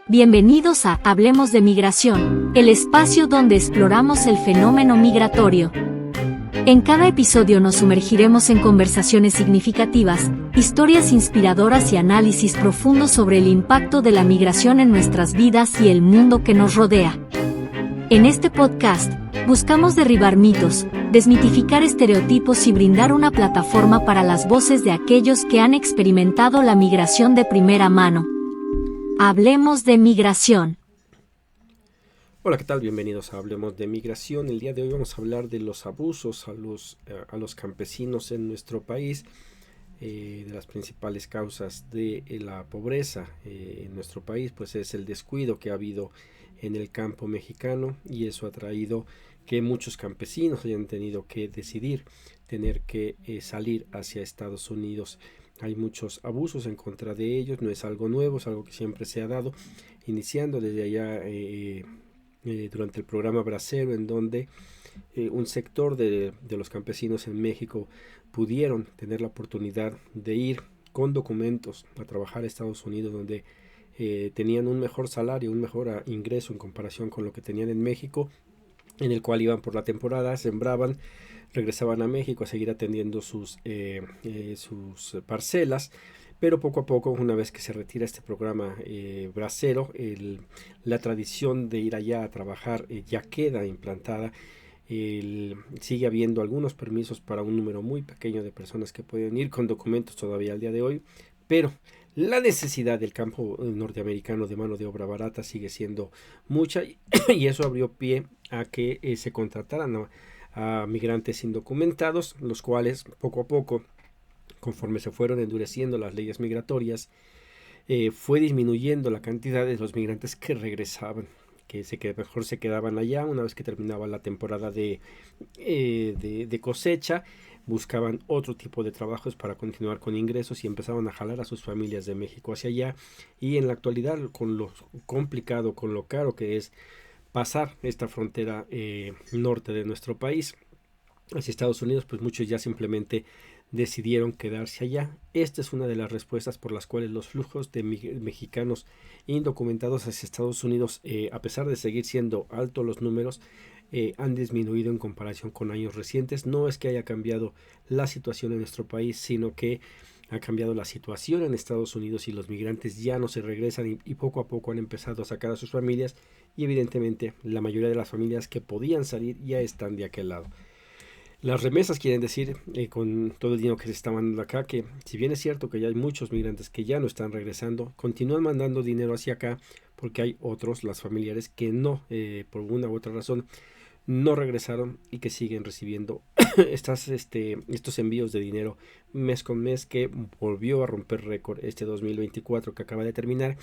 Bienvenidos a Hablemos de Migración, el espacio donde exploramos el fenómeno migratorio. En cada episodio nos sumergiremos en conversaciones significativas, historias inspiradoras y análisis profundos sobre el impacto de la migración en nuestras vidas y el mundo que nos rodea. En este podcast, buscamos derribar mitos, desmitificar estereotipos y brindar una plataforma para las voces de aquellos que han experimentado la migración de primera mano. Hablemos de migración. Hola, ¿qué tal? Bienvenidos a Hablemos de Migración. El día de hoy vamos a hablar de los abusos a los campesinos en nuestro país, de las principales causas de la pobreza en nuestro país, pues es el descuido que ha habido en el campo mexicano, y eso ha traído que muchos campesinos hayan tenido que decidir tener que salir hacia Estados Unidos. Hay muchos abusos en contra de ellos, no es algo nuevo, es algo que siempre se ha dado, iniciando desde allá durante el programa Bracero, en donde un sector de los campesinos en México pudieron tener la oportunidad de ir con documentos a trabajar a Estados Unidos, donde tenían un mejor salario, un mejor ingreso en comparación con lo que tenían en México, en el cual iban por la temporada, sembraban, regresaban a México a seguir atendiendo sus parcelas, pero poco a poco, una vez que se retira este programa Bracero, la tradición de ir allá a trabajar ya queda implantada. Sigue habiendo algunos permisos para un número muy pequeño de personas que pueden ir con documentos todavía al día de hoy, pero la necesidad del campo norteamericano de mano de obra barata sigue siendo mucha, y eso abrió pie a que se contrataran a migrantes indocumentados, los cuales poco a poco, conforme se fueron endureciendo las leyes migratorias, fue disminuyendo la cantidad de los migrantes que regresaban, que mejor se quedaban allá una vez que terminaba la temporada de cosecha. Buscaban otro tipo de trabajos para continuar con ingresos y empezaban a jalar a sus familias de México hacia allá. Y en la actualidad, con lo complicado, con lo caro que es pasar esta frontera norte de nuestro país hacia Estados Unidos, pues muchos ya simplemente decidieron quedarse allá. Esta es una de las respuestas por las cuales los flujos de mexicanos indocumentados hacia Estados Unidos, a pesar de seguir siendo altos los números, han disminuido en comparación con años recientes. No es que haya cambiado la situación en nuestro país, sino que ha cambiado la situación en Estados Unidos y los migrantes ya no se regresan y poco a poco han empezado a sacar a sus familias, y evidentemente la mayoría de las familias que podían salir ya están de aquel lado. Las remesas quieren decir, con todo el dinero que se está mandando acá, que si bien es cierto que ya hay muchos migrantes que ya no están regresando, continúan mandando dinero hacia acá, porque hay otros, las familiares, que no, por una u otra razón, no regresaron y que siguen recibiendo estos envíos de dinero mes con mes, que volvió a romper récord este 2024 que acaba de terminar.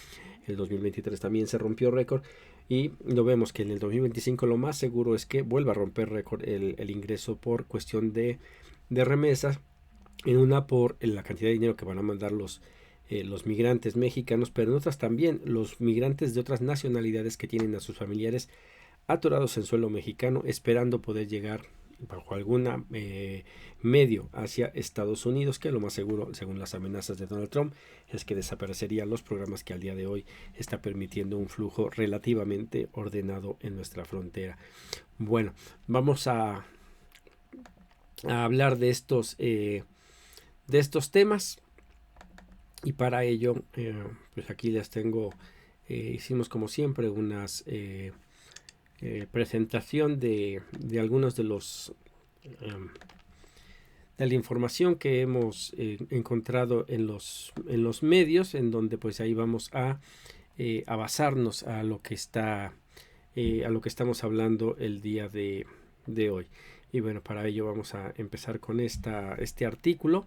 El 2023 también se rompió récord, y lo vemos que en el 2025 lo más seguro es que vuelva a romper récord el ingreso por cuestión de remesas, en una por la cantidad de dinero que van a mandar los migrantes mexicanos, pero en otras también los migrantes de otras nacionalidades que tienen a sus familiares atorados en suelo mexicano, esperando poder llegar bajo alguna medio hacia Estados Unidos, que lo más seguro, según las amenazas de Donald Trump, es que desaparecerían los programas que al día de hoy está permitiendo un flujo relativamente ordenado en nuestra frontera. Bueno, vamos a hablar de estos temas, y para ello pues aquí les tengo, hicimos como siempre unas presentación de algunos de los de la información que hemos encontrado en los medios, en donde pues ahí vamos a basarnos a lo que estamos hablando el día de hoy. Y bueno, para ello vamos a empezar con este artículo.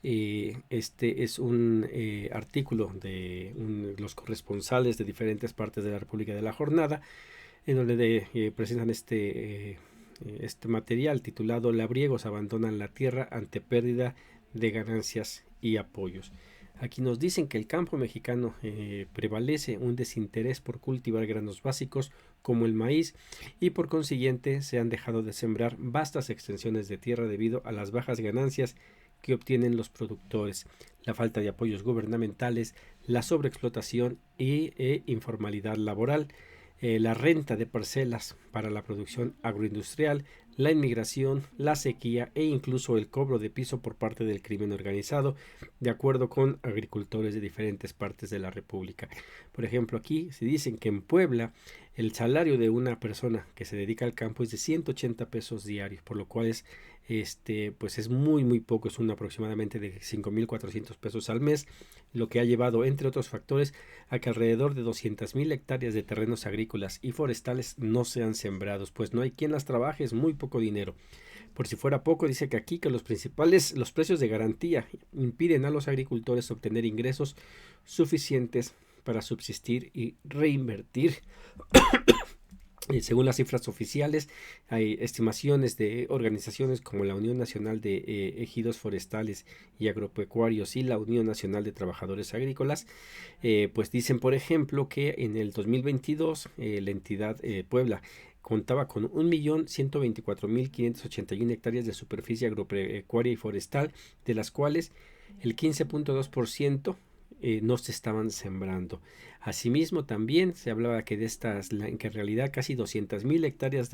Este es un artículo de los corresponsales de diferentes partes de la República de La Jornada, en donde presentan este material titulado "Labriegos abandonan la tierra ante pérdida de ganancias y apoyos". Aquí nos dicen que el campo mexicano prevalece un desinterés por cultivar granos básicos como el maíz, y por consiguiente se han dejado de sembrar vastas extensiones de tierra debido a las bajas ganancias que obtienen los productores. la falta de apoyos gubernamentales, la sobreexplotación e informalidad laboral, la renta de parcelas para la producción agroindustrial, la inmigración, la sequía e incluso el cobro de piso por parte del crimen organizado, de acuerdo con agricultores de diferentes partes de la República. Por ejemplo, aquí se dicen que en Puebla el salario de una persona que se dedica al campo es de 180 pesos diarios, por lo cual pues es muy poco, es un aproximadamente de 5,400 pesos al mes, lo que ha llevado, entre otros factores, a que alrededor de 200,000 hectáreas de terrenos agrícolas y forestales no sean sembrados, pues no hay quien las trabaje, es muy poco dinero. Por si fuera poco, dice que aquí que los precios de garantía impiden a los agricultores obtener ingresos suficientes para subsistir y reinvertir. Según las cifras oficiales, hay estimaciones de organizaciones como la Unión Nacional de Ejidos Forestales y Agropecuarios y la Unión Nacional de Trabajadores Agrícolas, pues dicen, por ejemplo, que en el 2022 la entidad Puebla contaba con 1,124,581 hectáreas de superficie agropecuaria y forestal, de las cuales el 15,2% no se estaban sembrando. Asimismo, también se hablaba que que en realidad casi 200,000 hectáreas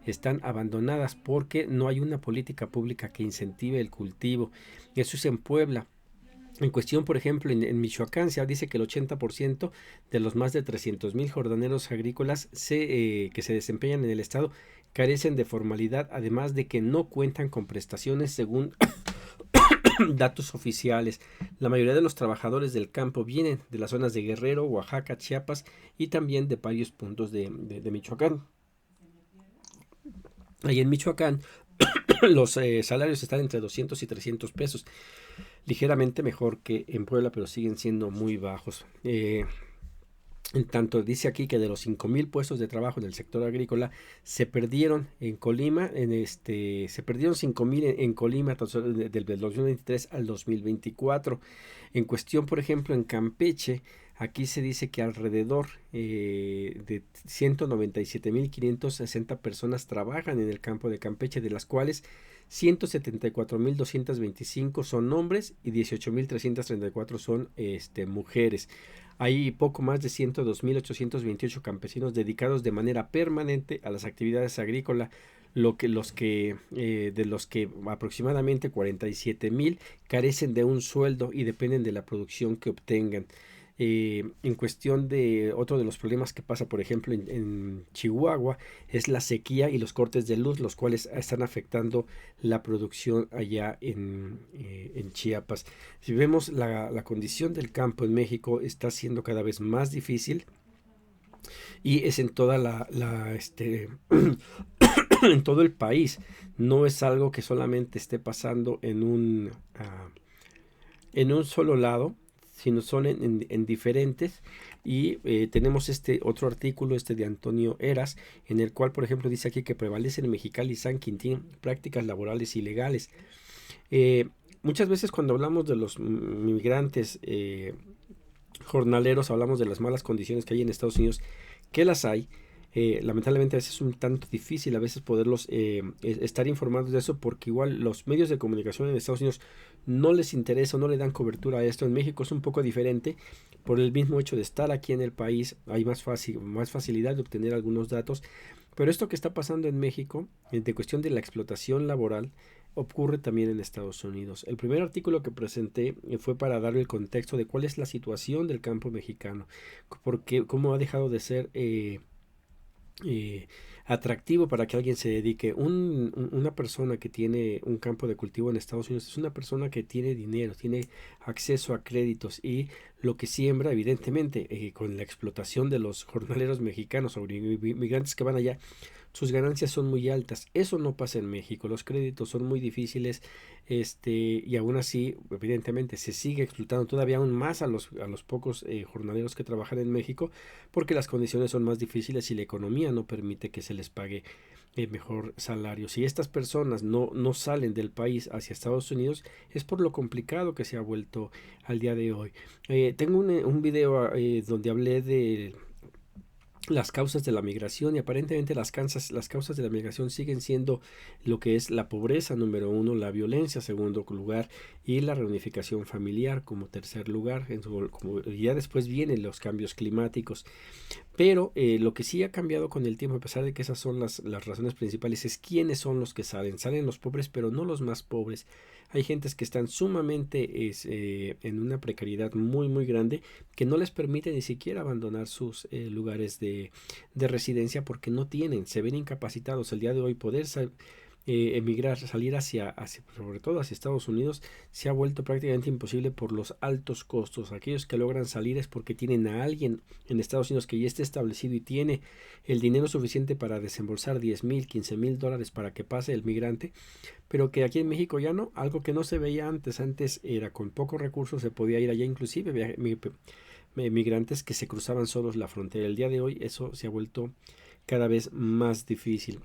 están abandonadas porque no hay una política pública que incentive el cultivo. Eso es en Puebla. En cuestión, por ejemplo, en Michoacán se dice que el 80% de los más de 300,000 jornaleros agrícolas que se desempeñan en el estado carecen de formalidad, además de que no cuentan con prestaciones según datos oficiales. La mayoría de los trabajadores del campo vienen de las zonas de Guerrero, Oaxaca, Chiapas y también de varios puntos de Michoacán. Ahí en Michoacán los salarios están entre 200 y 300 pesos, ligeramente mejor que en Puebla, pero siguen siendo muy bajos. En tanto, dice aquí que de los 5,000 puestos de trabajo en el sector agrícola se perdieron en Colima, se perdieron 5,000 en Colima del 2023 al 2024. En cuestión, por ejemplo, en Campeche, aquí se dice que alrededor de 197,560 personas trabajan en el campo de Campeche, de las cuales 174,225 son hombres y 18,334 son mujeres. Hay poco más de 102,828 campesinos dedicados de manera permanente a las actividades agrícolas, de los que aproximadamente 47,000 carecen de un sueldo y dependen de la producción que obtengan. En cuestión de otro de los problemas que pasa, por ejemplo, en Chihuahua, es la sequía y los cortes de luz, los cuales están afectando la producción allá en Chiapas. Si vemos la condición del campo en México, está siendo cada vez más difícil y es en toda en todo el país. No es algo que solamente esté pasando en un solo lado, sino son en diferentes. Y tenemos otro artículo, de Antonio Eras, en el cual, por ejemplo, dice aquí que prevalecen en Mexicali y San Quintín prácticas laborales ilegales. Muchas veces cuando hablamos de los migrantes jornaleros, hablamos de las malas condiciones que hay en Estados Unidos, que las hay. Lamentablemente a veces es un tanto difícil a veces poderlos estar informados de eso, porque igual los medios de comunicación en Estados Unidos no les interesa o no le dan cobertura a esto. En México es un poco diferente por el mismo hecho de estar aquí en el país, hay más facilidad de obtener algunos datos, pero esto que está pasando en México, de cuestión de la explotación laboral, ocurre también en Estados Unidos. El primer artículo que presenté fue para dar el contexto de cuál es la situación del campo mexicano, porque cómo ha dejado de ser atractivo para que alguien se dedique. Una persona que tiene un campo de cultivo en Estados Unidos es una persona que tiene dinero, tiene acceso a créditos, y lo que siembra, evidentemente, con la explotación de los jornaleros mexicanos o inmigrantes que van allá, sus ganancias son muy altas. Eso no pasa en México, los créditos son muy difíciles, y aún así, evidentemente, se sigue explotando todavía aún más a los pocos jornaleros que trabajan en México, porque las condiciones son más difíciles y la economía no permite que se les pague mejor salario. Si estas personas no salen del país hacia Estados Unidos, es por lo complicado que se ha vuelto al día de hoy. Tengo un video donde hablé las causas de la migración, y aparentemente las causas de la migración siguen siendo lo que es la pobreza número 1, la violencia segundo lugar y la reunificación familiar como tercer lugar. Y ya después vienen los cambios climáticos. Pero lo que sí ha cambiado con el tiempo, a pesar de que esas son las razones principales, es quiénes son los que salen. Salen los pobres, pero no los más pobres. Hay gentes que están sumamente en una precariedad muy muy grande, que no les permite ni siquiera abandonar sus lugares de residencia, porque no tienen, se ven incapacitados. El día de hoy poder emigrar, salir sobre todo hacia Estados Unidos, se ha vuelto prácticamente imposible por los altos costos. Aquellos que logran salir es porque tienen a alguien en Estados Unidos que ya esté establecido y tiene el dinero suficiente para desembolsar 10,000, 15,000 dólares para que pase el migrante, pero que aquí en México ya no, algo que no se veía antes. Antes era con pocos recursos, se podía ir allá, inclusive migrantes que se cruzaban solos la frontera. El día de hoy eso se ha vuelto cada vez más difícil.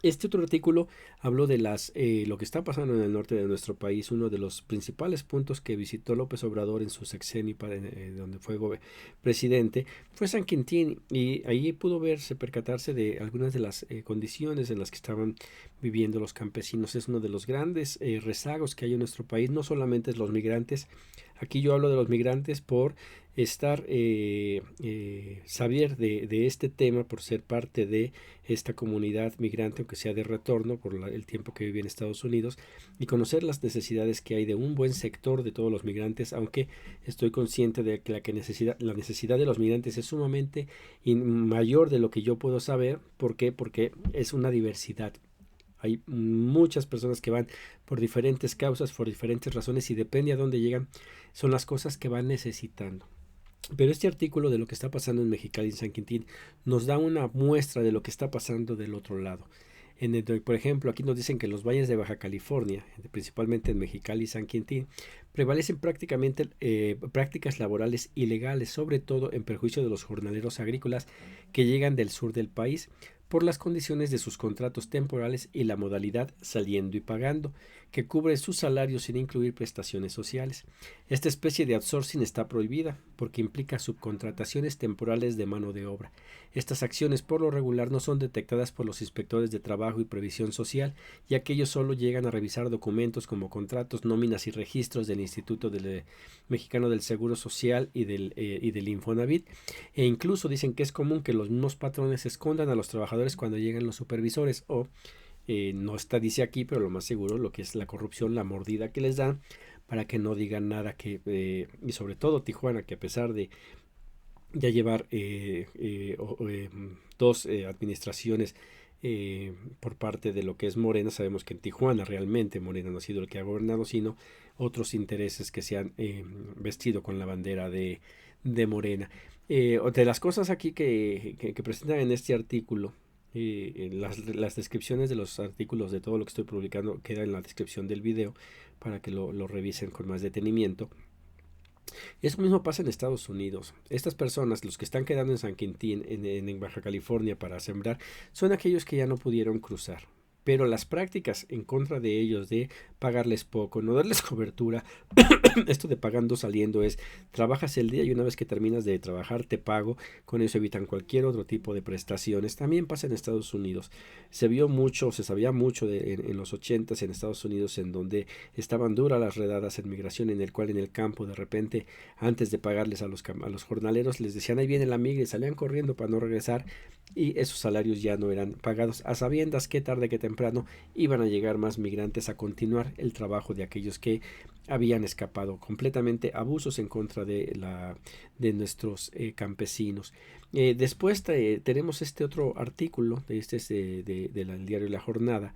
Este otro artículo habló de lo que está pasando en el norte de nuestro país. Uno de los principales puntos que visitó López Obrador en su sexenio, donde fue presidente, fue San Quintín, y ahí pudo percatarse de algunas de las condiciones en las que estaban viviendo los campesinos. Es uno de los grandes rezagos que hay en nuestro país. No solamente es los migrantes. Aquí yo hablo de los migrantes por saber de este tema, por ser parte de esta comunidad migrante, aunque sea de retorno por el tiempo que viví en Estados Unidos, y conocer las necesidades que hay de un buen sector de todos los migrantes, aunque estoy consciente de que la necesidad de los migrantes es sumamente mayor de lo que yo puedo saber. ¿Por qué? Porque es una diversidad. Hay muchas personas que van por diferentes causas, por diferentes razones, y depende a dónde llegan, son las cosas que van necesitando. Pero este artículo de lo que está pasando en Mexicali y en San Quintín nos da una muestra de lo que está pasando del otro lado. Por ejemplo, aquí nos dicen que en los valles de Baja California, principalmente en Mexicali y San Quintín, prevalecen prácticas laborales ilegales, sobre todo en perjuicio de los jornaleros agrícolas que llegan del sur del país, por las condiciones de sus contratos temporales y la modalidad saliendo y pagando, que cubre sus salarios sin incluir prestaciones sociales. Esta especie de outsourcing está prohibida porque implica subcontrataciones temporales de mano de obra. Estas acciones por lo regular no son detectadas por los inspectores de trabajo y previsión social, ya que ellos solo llegan a revisar documentos como contratos, nóminas y registros del Instituto Mexicano del Seguro Social y del Infonavit, e incluso dicen que es común que los mismos patrones escondan a los trabajadores cuando llegan los supervisores, o no está, dice aquí, pero lo más seguro, lo que es la corrupción, la mordida que les dan para que no digan nada, y sobre todo Tijuana, que a pesar de ya llevar dos administraciones por parte de lo que es Morena, sabemos que en Tijuana realmente Morena no ha sido el que ha gobernado, sino otros intereses que se han vestido con la bandera de Morena. De las cosas aquí que presentan en este artículo, las descripciones de los artículos de todo lo que estoy publicando queda en la descripción del video para que lo revisen con más detenimiento. Eso mismo pasa en Estados Unidos. Estas personas, los que están quedando en San Quintín, en Baja California para sembrar, son aquellos que ya no pudieron cruzar. Pero las prácticas en contra de ellos, de pagarles poco, no darles cobertura, esto de pagando saliendo es, trabajas el día y una vez que terminas de trabajar te pago, con eso evitan cualquier otro tipo de prestaciones. También pasa en Estados Unidos. Se sabía mucho en los 80s en Estados Unidos, en donde estaban duras las redadas en migración, en el cual en el campo de repente, antes de pagarles a los jornaleros, les decían ahí viene la migra, y salían corriendo para no regresar, y esos salarios ya no eran pagados, a sabiendas que tarde que temprano iban a llegar más migrantes a continuar el trabajo de aquellos que habían escapado. Completamente abusos en contra de nuestros campesinos. Después tenemos este otro artículo, del diario La Jornada,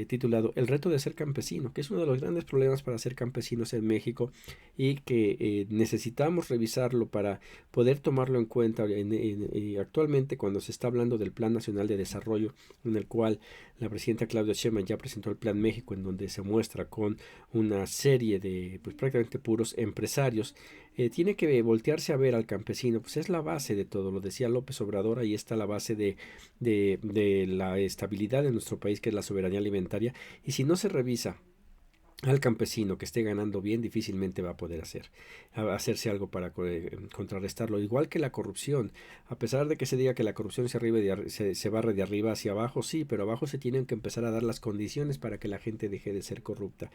titulado El reto de ser campesino, que es uno de los grandes problemas para ser campesinos en México, y que necesitamos revisarlo para poder tomarlo en cuenta actualmente, cuando se está hablando del Plan Nacional de Desarrollo, en el cual la presidenta Claudia Sheinbaum ya presentó el Plan México, en donde se muestra con una serie de prácticamente puros empresarios. Tiene que voltearse a ver al campesino, pues es la base de todo, lo decía López Obrador, ahí está la base de la estabilidad de nuestro país, que es la soberanía alimentaria, y si no se revisa al campesino que esté ganando bien, difícilmente va a poder hacerse algo para contrarrestarlo. Igual que la corrupción, a pesar de que se diga que la corrupción se barre de arriba hacia abajo, sí, pero abajo se tienen que empezar a dar las condiciones para que la gente deje de ser corrupta.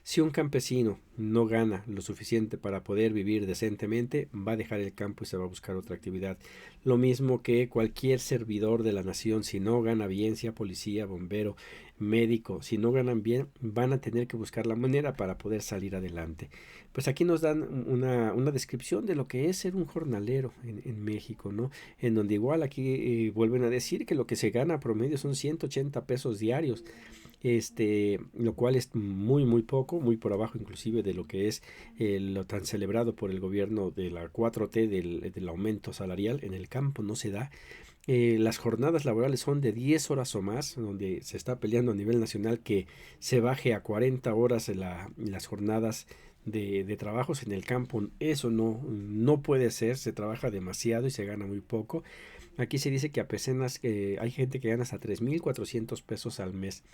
Si un campesino no gana lo suficiente para poder vivir decentemente, va a dejar el campo y se va a buscar otra actividad. Lo mismo que cualquier servidor de la nación, si no gana bien, sea policía, bombero, médico, si no ganan bien, van a tener que buscar la manera para poder salir adelante. Pues aquí nos dan una descripción de lo que es ser un jornalero en México, ¿no? En donde igual aquí vuelven a decir que lo que se gana a promedio son 180 pesos diarios, lo cual es muy muy poco, muy por abajo inclusive de lo que es lo tan celebrado por el gobierno de la 4T del aumento salarial. En el campo no se da. Las jornadas laborales son de 10 horas o más, donde se está peleando a nivel nacional que se baje a 40 horas las jornadas de trabajos en el campo. Eso no puede ser, se trabaja demasiado y se gana muy poco. Aquí se dice que apenas hay gente que gana hasta 3,400 pesos al mes.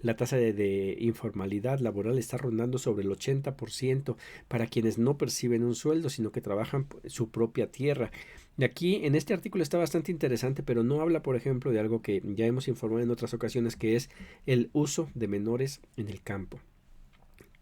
La tasa de informalidad laboral está rondando sobre el 80% para quienes no perciben un sueldo, sino que trabajan su propia tierra. Y aquí en este artículo está bastante interesante, pero no habla, por ejemplo, de algo que ya hemos informado en otras ocasiones, que es el uso de menores en el campo.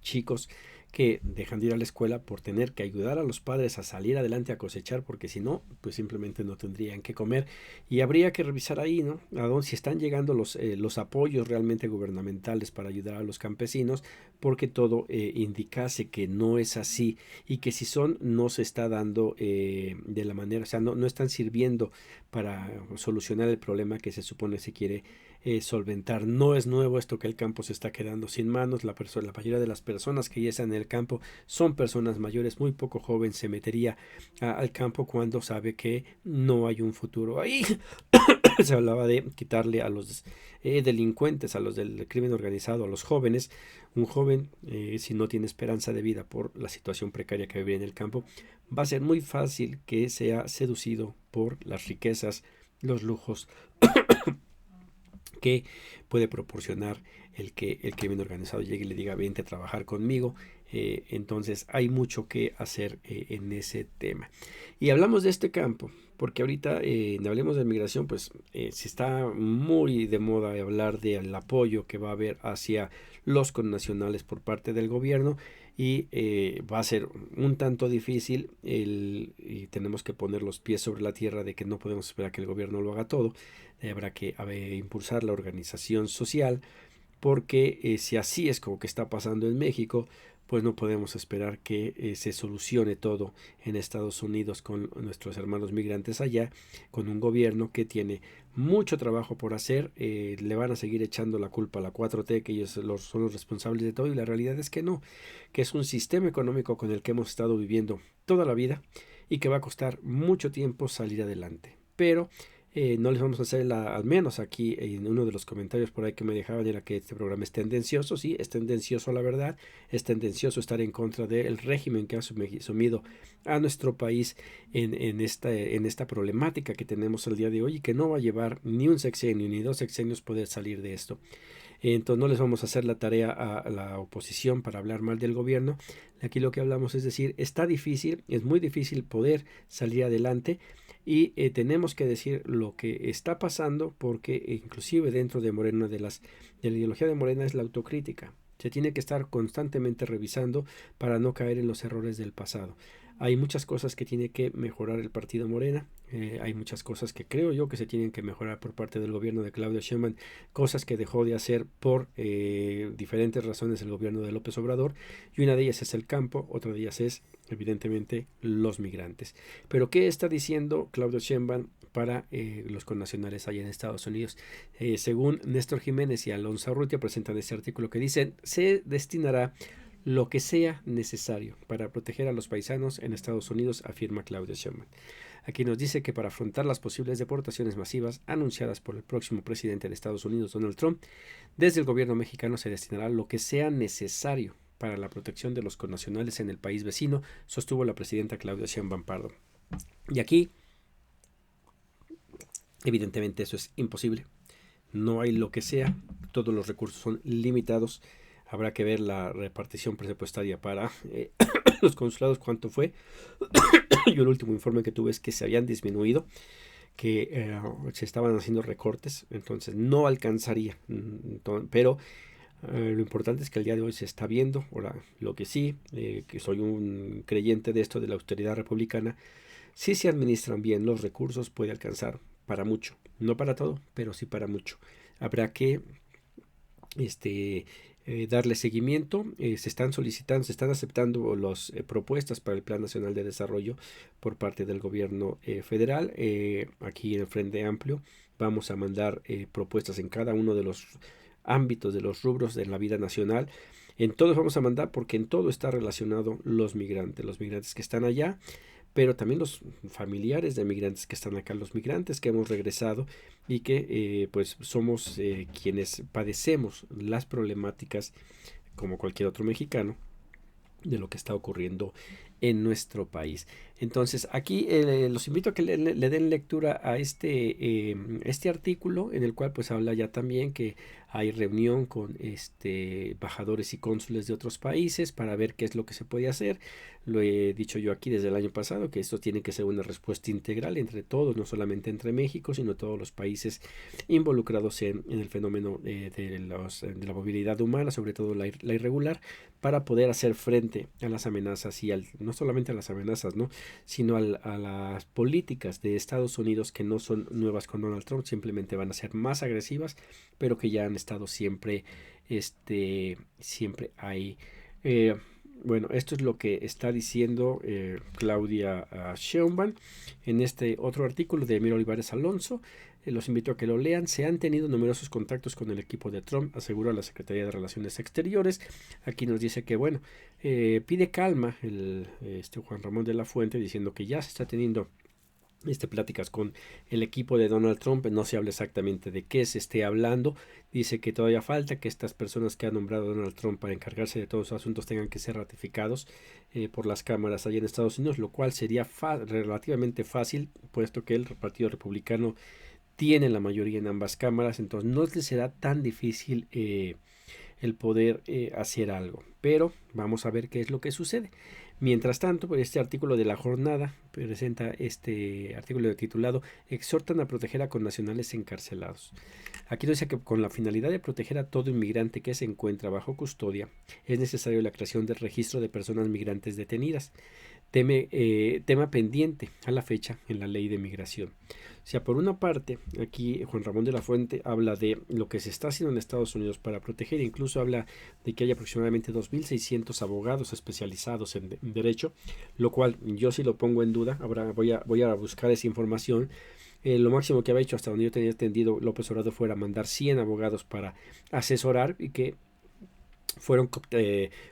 Chicos que dejan de ir a la escuela por tener que ayudar a los padres a salir adelante a cosechar, porque si no, pues simplemente no tendrían que comer. Y habría que revisar ahí, ¿no? A dónde si están llegando los apoyos realmente gubernamentales para ayudar a los campesinos, porque todo indicase que no es así, y que si son, no se está dando de la manera, o sea, no están sirviendo para solucionar el problema que se supone se quiere solventar. No es nuevo esto que el campo se está quedando sin manos. La mayoría de las personas que ya están en el campo son personas mayores. Muy poco joven se metería al campo cuando sabe que no hay un futuro ahí. Se hablaba de quitarle a los delincuentes, a los del crimen organizado, a los jóvenes. Un joven, si no tiene esperanza de vida por la situación precaria que vive en el campo, va a ser muy fácil que sea seducido por las riquezas, los lujos que puede proporcionar el que el crimen organizado llegue y le diga vente a trabajar conmigo. Entonces hay mucho que hacer en ese tema. Y hablamos de este campo porque ahorita Hablemos de Migración, pues se está muy de moda hablar del apoyo que va a haber hacia los connacionales por parte del gobierno, y va a ser un tanto difícil y tenemos que poner los pies sobre la tierra de que no podemos esperar que el gobierno lo haga todo. Habrá que impulsar la organización social, porque si así es como que está pasando en México, pues no podemos esperar que se solucione todo en Estados Unidos con nuestros hermanos migrantes allá, con un gobierno que tiene mucho trabajo por hacer. Le van a seguir echando la culpa a la 4T, que ellos son los responsables de todo, y la realidad es que no, que es un sistema económico con el que hemos estado viviendo toda la vida y que va a costar mucho tiempo salir adelante. Pero no les vamos a hacer al menos aquí en uno de los comentarios por ahí que me dejaban, era que este programa es tendencioso. Sí, es tendencioso, la verdad, es tendencioso estar en contra del régimen que ha sumido a nuestro país en esta problemática que tenemos el día de hoy, y que no va a llevar ni un sexenio ni 2 sexenios poder salir de esto. Entonces no les vamos a hacer la tarea a la oposición para hablar mal del gobierno. Aquí lo que hablamos es decir, está difícil, es muy difícil poder salir adelante, y tenemos que decir lo que está pasando, porque inclusive dentro de Morena, de la ideología de Morena, es la autocrítica. Se tiene que estar constantemente revisando para no caer en los errores del pasado. Hay muchas cosas que tiene que mejorar el partido Morena. Hay muchas cosas que creo yo que se tienen que mejorar por parte del gobierno de Claudia Sheinbaum, cosas que dejó de hacer por diferentes razones el gobierno de López Obrador, y una de ellas es el campo, otra de ellas es evidentemente los migrantes. Pero ¿qué está diciendo Claudia Sheinbaum para los connacionales allá en Estados Unidos? Según Néstor Jiménez y Alonso Urrutia, presentan este artículo que dicen: se destinará lo que sea necesario para proteger a los paisanos en Estados Unidos, afirma Claudia Sheinbaum. Aquí nos dice que para afrontar las posibles deportaciones masivas anunciadas por el próximo presidente de Estados Unidos, Donald Trump, desde el gobierno mexicano se destinará lo que sea necesario para la protección de los connacionales en el país vecino, sostuvo la presidenta Claudia Sheinbaum Pardo. Y aquí, evidentemente, eso es imposible. No hay lo que sea, todos los recursos son limitados. Habrá que ver la repartición presupuestaria para los consulados, cuánto fue. Yo el último informe que tuve es que se habían disminuido, que se estaban haciendo recortes, entonces no alcanzaría. Pero lo importante es que el día de hoy se está viendo. Ahora, lo que sí, que soy un creyente de esto de la austeridad republicana, si se administran bien los recursos puede alcanzar para mucho, no para todo, pero sí para mucho. Habrá que darle seguimiento. Se están solicitando, se están aceptando las propuestas para el Plan Nacional de Desarrollo por parte del gobierno federal. Aquí en el Frente Amplio vamos a mandar propuestas en cada uno de los ámbitos, de los rubros de la vida nacional. En todos vamos a mandar, porque en todo está relacionado los migrantes que están allá, pero también los familiares de migrantes que están acá, los migrantes que hemos regresado y que pues somos quienes padecemos las problemáticas como cualquier otro mexicano de lo que está ocurriendo en nuestro país. Entonces aquí los invito a que le den lectura a este artículo, en el cual pues habla ya también que hay reunión con embajadores y cónsules de otros países para ver qué es lo que se puede hacer. Lo he dicho yo aquí desde el año pasado, que esto tiene que ser una respuesta integral entre todos, no solamente entre México, sino todos los países involucrados en el fenómeno de la movilidad humana, sobre todo la irregular, para poder hacer frente a las amenazas y no solamente a las amenazas, ¿no?, sino a las políticas de Estados Unidos, que no son nuevas con Donald Trump, simplemente van a ser más agresivas, pero que ya han estado siempre ahí. Bueno, esto es lo que está diciendo Claudia Sheinbaum en este otro artículo de Emilio Olivares Alonso. Los invito a que lo lean. Se han tenido numerosos contactos con el equipo de Trump, asegura la Secretaría de Relaciones Exteriores. Aquí nos dice que, bueno, pide calma Juan Ramón de la Fuente, diciendo que ya se está teniendo pláticas con el equipo de Donald Trump. No se habla exactamente de qué se esté hablando. Dice que todavía falta que estas personas que ha nombrado Donald Trump para encargarse de todos los asuntos tengan que ser ratificados por las cámaras allá en Estados Unidos, lo cual sería relativamente fácil, puesto que el Partido Republicano tiene la mayoría en ambas cámaras. Entonces no les será tan difícil el poder hacer algo, pero vamos a ver qué es lo que sucede. Mientras tanto, pues este artículo de La Jornada presenta este artículo titulado "Exhortan a proteger a connacionales encarcelados". Aquí dice que con la finalidad de proteger a todo inmigrante que se encuentra bajo custodia, es necesario la creación del registro de personas migrantes detenidas, tema pendiente a la fecha en la ley de migración. O sea, por una parte, aquí Juan Ramón de la Fuente habla de lo que se está haciendo en Estados Unidos para proteger, incluso habla de que hay aproximadamente 2.600 abogados especializados en derecho, lo cual yo sí lo pongo en duda. Ahora voy a buscar esa información. Lo máximo que había hecho, hasta donde yo tenía entendido, López Obrador, fuera mandar 100 abogados para asesorar, y que fueron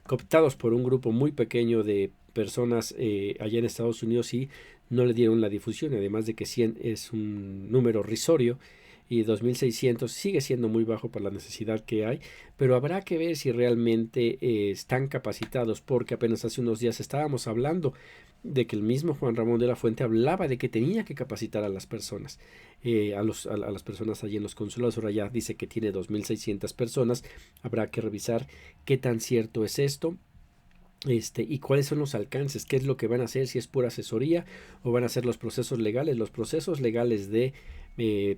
cooptados por un grupo muy pequeño de personas allá en Estados Unidos, y no le dieron la difusión, además de que 100 es un número risorio y 2.600 sigue siendo muy bajo para la necesidad que hay, pero habrá que ver si realmente están capacitados, porque apenas hace unos días estábamos hablando de que el mismo Juan Ramón de la Fuente hablaba de que tenía que capacitar a las personas, a las personas allí en los consulados. Ahora ya dice que tiene 2.600 personas. Habrá que revisar qué tan cierto es esto. Y cuáles son los alcances, qué es lo que van a hacer, si es pura asesoría o van a hacer los procesos legales. Los procesos legales de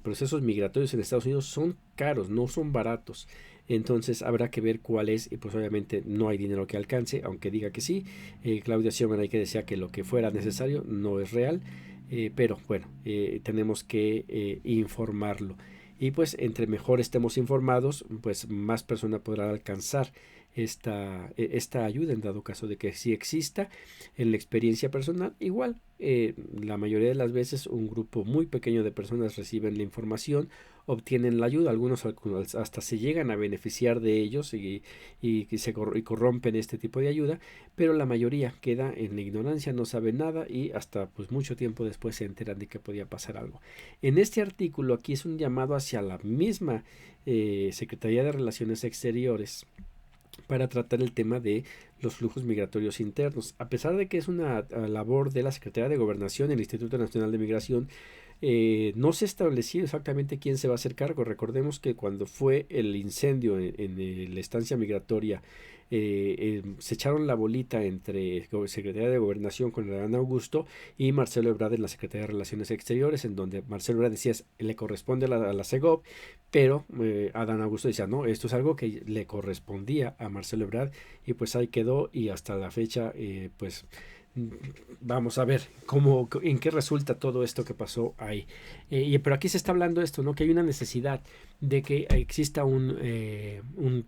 procesos migratorios en Estados Unidos son caros, no son baratos. Entonces habrá que ver cuál es, y pues obviamente no hay dinero que alcance, aunque diga que sí. Claudia Sheinbaum hay que decía que lo que fuera necesario no es real, pero bueno, tenemos que informarlo. Y pues entre mejor estemos informados, pues más personas podrán alcanzar esta ayuda, en dado caso de que sí exista. En la experiencia personal, igual, la mayoría de las veces un grupo muy pequeño de personas reciben la información, obtienen la ayuda, algunos hasta se llegan a beneficiar de ellos y corrompen este tipo de ayuda, pero la mayoría queda en la ignorancia, no sabe nada, y hasta pues mucho tiempo después se enteran de que podía pasar algo. En este artículo aquí es un llamado hacia la misma Secretaría de Relaciones Exteriores para tratar el tema de los flujos migratorios internos. A pesar de que es una labor de la Secretaría de Gobernación, el Instituto Nacional de Migración No se ha establecido exactamente quién se va a hacer cargo. Recordemos que cuando fue el incendio en la estancia migratoria, se echaron la bolita entre Secretaría de Gobernación con Adán Augusto y Marcelo Ebrard en la Secretaría de Relaciones Exteriores, en donde Marcelo Ebrard decía le corresponde a la CEGOV, pero Adán Augusto decía no, esto es algo que le correspondía a Marcelo Ebrard, y pues ahí quedó, y hasta la fecha pues vamos a ver en qué resulta todo esto que pasó ahí. Pero aquí se está hablando de esto, ¿no? Que hay una necesidad de que exista un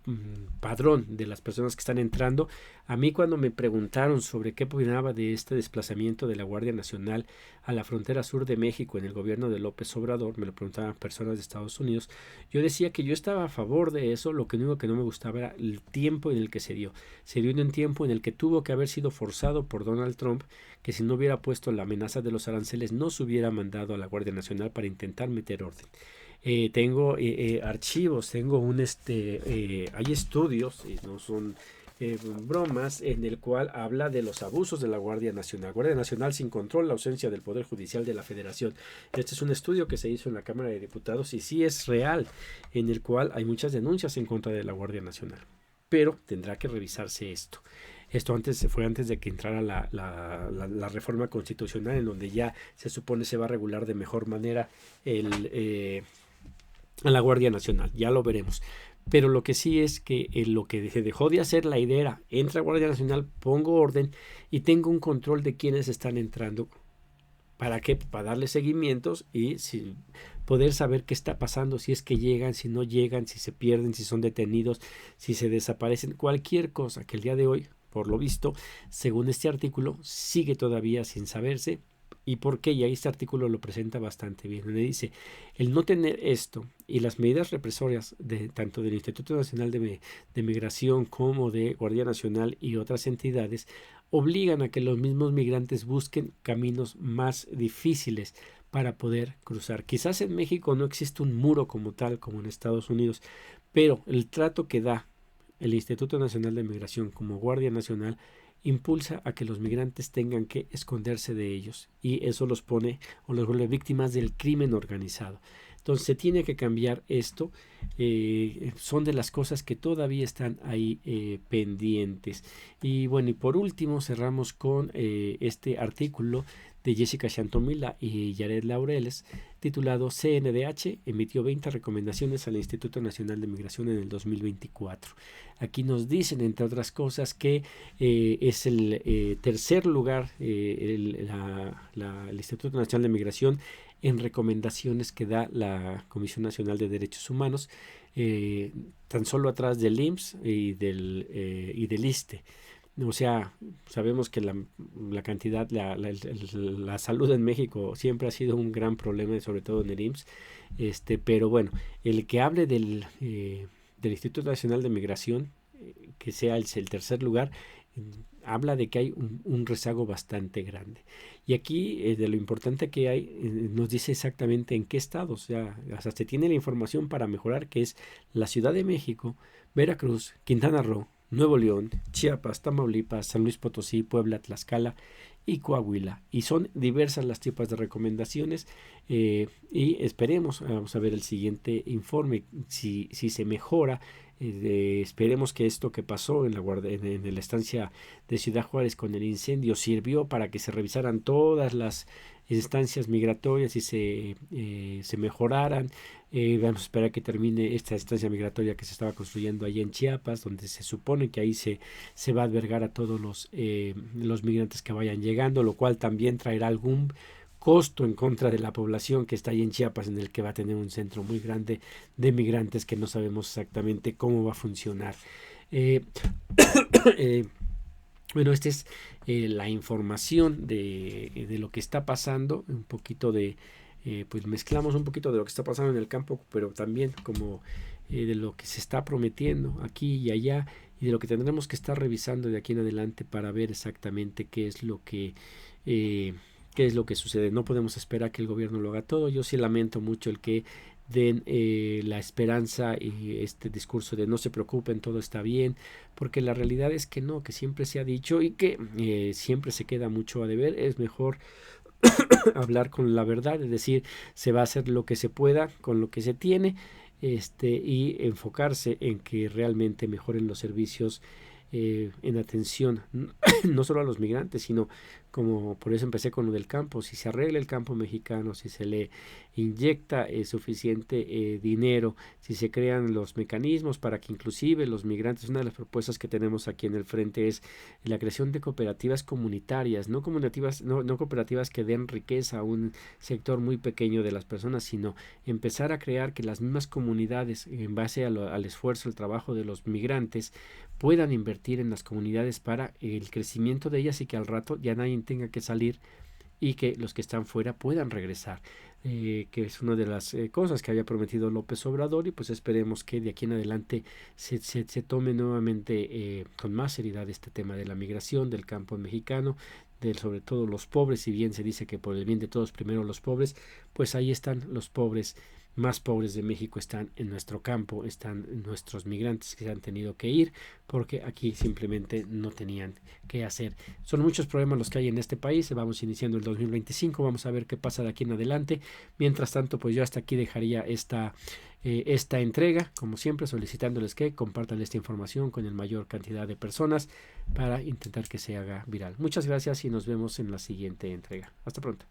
padrón de las personas que están entrando. A mí, cuando me preguntaron sobre qué opinaba de este desplazamiento de la Guardia Nacional a la frontera sur de México en el gobierno de López Obrador, me lo preguntaban personas de Estados Unidos, yo decía que yo estaba a favor de eso. Lo único que no me gustaba era el tiempo en el que se dio. Se dio en un tiempo en el que tuvo que haber sido forzado por Donald Trump, que si no hubiera puesto la amenaza de los aranceles no se hubiera mandado a la Guardia Nacional para intentar meter orden. Tengo archivos, tengo hay estudios, no son bromas, en el cual habla de los abusos de la Guardia Nacional. Guardia Nacional sin control, la ausencia del Poder Judicial de la Federación. Este es un estudio que se hizo en la Cámara de Diputados y sí es real, en el cual hay muchas denuncias en contra de la Guardia Nacional. Pero tendrá que revisarse esto. Esto fue antes de que entrara la reforma constitucional, en donde ya se supone se va a regular de mejor manera a la Guardia Nacional. Ya lo veremos. Pero lo que sí es que lo que se dejó de hacer la idea era: entra la Guardia Nacional, pongo orden y tengo un control de quienes están entrando. ¿Para qué? Para darle seguimientos y poder saber qué está pasando, si es que llegan, si no llegan, si se pierden, si son detenidos, si se desaparecen, cualquier cosa que el día de hoy, por lo visto, según este artículo, sigue todavía sin saberse. ¿Y por qué? Y ahí este artículo lo presenta bastante bien. Le dice: el no tener esto y las medidas represorias tanto del Instituto Nacional de Migración como de Guardia Nacional y otras entidades obligan a que los mismos migrantes busquen caminos más difíciles para poder cruzar. Quizás en México no existe un muro como tal, como en Estados Unidos, pero el trato que da el Instituto Nacional de Migración como Guardia Nacional impulsa a que los migrantes tengan que esconderse de ellos, y eso los pone o los vuelve víctimas del crimen organizado. Entonces se tiene que cambiar esto. Son de las cosas que todavía están ahí pendientes. Y bueno, y por último cerramos con este artículo de Jessica Chantomila y Jared Laureles, titulado CNDH emitió 20 recomendaciones al Instituto Nacional de Migración en el 2024. Aquí nos dicen, entre otras cosas, que es el tercer lugar el Instituto Nacional de Migración en recomendaciones que da la Comisión Nacional de Derechos Humanos, tan solo atrás del IMSS y del ISSSTE. O sea, sabemos que la cantidad, la salud en México siempre ha sido un gran problema, sobre todo en el IMSS. Pero bueno, el que hable del Instituto Nacional de Migración, que sea el tercer lugar, habla de que hay un rezago bastante grande. Y aquí, de lo importante que hay, nos dice exactamente en qué estados. O sea, hasta se tiene la información para mejorar, que es la Ciudad de México, Veracruz, Quintana Roo, Nuevo León, Chiapas, Tamaulipas, San Luis Potosí, Puebla, Tlaxcala y Coahuila. Y son diversas las tipos de recomendaciones, y esperemos, vamos a ver el siguiente informe, si se mejora. Esperemos que esto que pasó en la estancia de Ciudad Juárez con el incendio sirvió para que se revisaran todas las instancias migratorias y se mejoraran. Vamos a esperar que termine esta estancia migratoria que se estaba construyendo allí en Chiapas, donde se supone que ahí se va a albergar a todos los migrantes que vayan llegando, lo cual también traerá algún costo en contra de la población que está ahí en Chiapas, en el que va a tener un centro muy grande de migrantes que no sabemos exactamente cómo va a funcionar. Bueno, esta es la información de lo que está pasando, un poquito pues mezclamos un poquito de lo que está pasando en el campo, pero también como de lo que se está prometiendo aquí y allá, y de lo que tendremos que estar revisando de aquí en adelante para ver exactamente qué es lo que sucede. No podemos esperar que el gobierno lo haga todo. Yo sí lamento mucho el que den la esperanza y este discurso de no se preocupen, todo está bien, porque la realidad es que no, que siempre se ha dicho y que siempre se queda mucho a deber. Es mejor hablar con la verdad, es decir, se va a hacer lo que se pueda con lo que se tiene, y enfocarse en que realmente mejoren los servicios en atención no solo a los migrantes, sino como por eso empecé con lo del campo. Si se arregla el campo mexicano, si se le inyecta suficiente dinero, si se crean los mecanismos para que inclusive los migrantes, una de las propuestas que tenemos aquí en el frente es la creación de cooperativas comunitarias, no cooperativas que den riqueza a un sector muy pequeño de las personas, sino empezar a crear que las mismas comunidades, en base al esfuerzo, el trabajo de los migrantes, puedan invertir en las comunidades para el crecimiento de ellas y que al rato ya nadie tenga que salir y que los que están fuera puedan regresar, que es una de las cosas que había prometido López Obrador, y pues esperemos que de aquí en adelante se tome nuevamente con más seriedad este tema de la migración del campo mexicano, sobre todo los pobres. Si bien se dice que por el bien de todos primero los pobres, pues ahí están los pobres más pobres de México, están en nuestro campo, están nuestros migrantes que se han tenido que ir porque aquí simplemente no tenían qué hacer. Son muchos problemas los que hay en este país. Vamos iniciando el 2025, vamos a ver qué pasa de aquí en adelante. Mientras tanto, pues yo hasta aquí dejaría esta entrega, como siempre, solicitándoles que compartan esta información con el mayor cantidad de personas para intentar que se haga viral. Muchas gracias y nos vemos en la siguiente entrega. Hasta pronto.